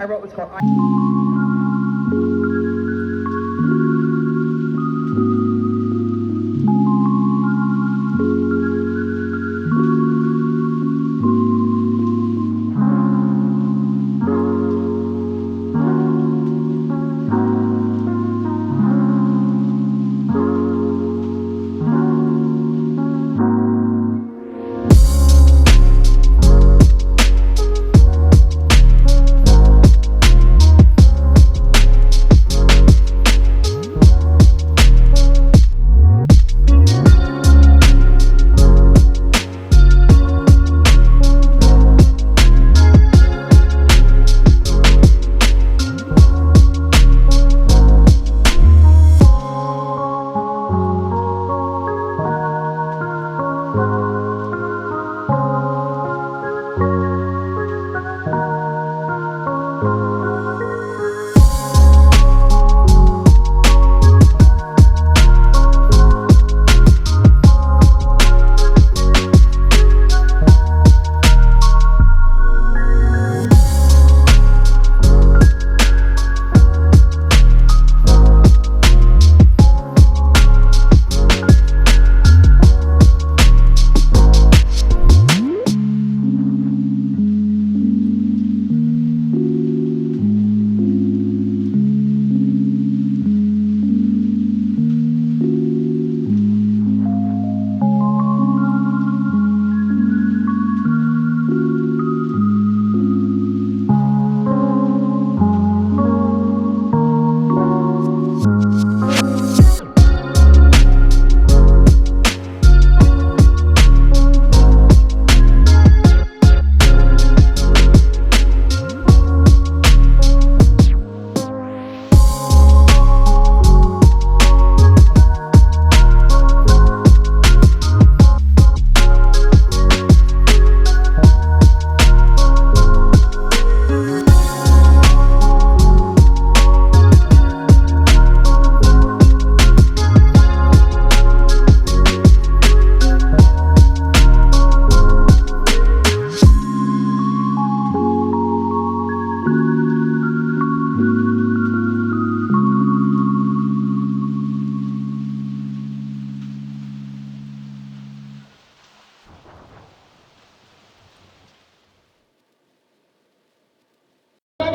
I wrote was called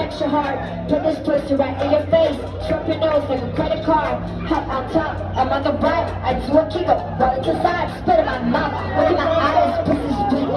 extra hard, put this pussy right in your face, strap your nose like a credit card, hop on top, I'm on the right, I do a kick up, roll it to the side, spit in my mouth, look in my eyes, pussy split,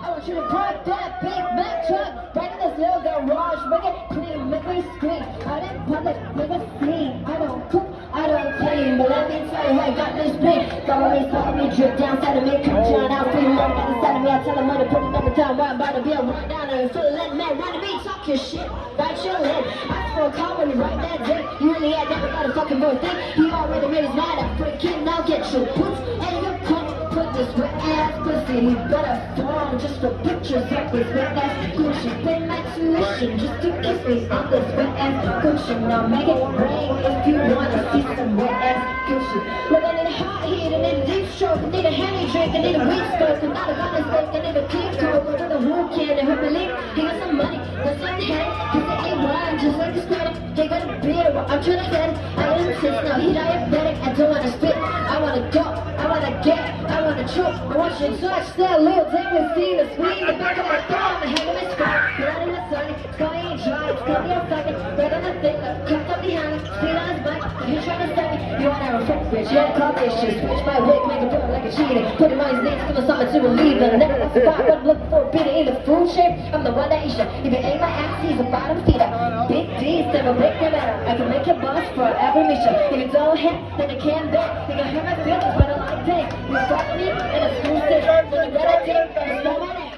I want you to park that big Mac truck right in this little garage, make it clean, make me scream, out in public, make a scene, I don't cook, I don't clean, but let me tell you, I got this big, follow me, drip down, side of me, come down, I'll free love on the side of me, I tell them when to put it number down, why I'm about to be a run down, and feel let man, run to me, talk your shit, write your lid, ask for a call when you write that dick, you really had never got a fucking boy thing, he already made his mind up, freaking, now get your boots, and your coat, put this wet ass pussy, he better fall, just for pictures of this wet ass Gucci, pay my tuition, just to kiss me on this wet ass Gucci, now make it rain, if you wanna see some wet ass Gucci, look, I need a hot heat, I need a deep stroke, I need a Henny drink, I need a weed smoke, I'm not a gun steak, I need a clean coke, go to the who can, and her believe, he got some money, that's in the head, he's the A1, just like his credit, they got a beer, well, I'm trying to get it, I insist, now he diabetic, I don't wanna spit, I wanna go, I wanna get, I wanna choke, I want you to touch that little thing with see the screen, the back of my thumb, the head of my spine, blood in the sun, it's gonna ain't dry, it's gonna be a second, right on the thing, like, cuffed up behind me, speed on his bike, he's trying to set me, you wanna reflect, bitch, yeah, call this shit, switch my wig, make it feel like a cheater, put him on his knees, give him something to believe in, never lost a spot, what I'm looking for, beating in the food shape, I'm the one that eats you, if it ain't my ass, he's a bottom feeder, big D's, never break them out, I can make your boss forever meet you, if you don't hit, then you can't bet, you can hurt my feelings, but I like things, you fuck me, and it's cool thing, when you gotta take, it's no my name,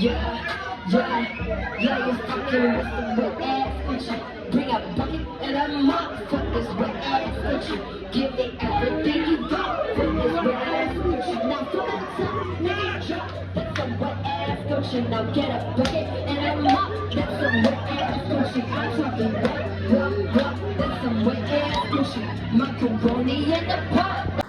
yeah, you fucking with some wet ass Gucci, bring a bucket and a mop, fuck this wet ass Gucci, give me everything you got, fuck this wet ass Gucci, now from the top, nigga drop, that's some wet ass Gucci, now get a bucket and a mop, that's some wet ass Gucci, I'm talking wet, that's some wet ass Gucci, macaroni in the pot.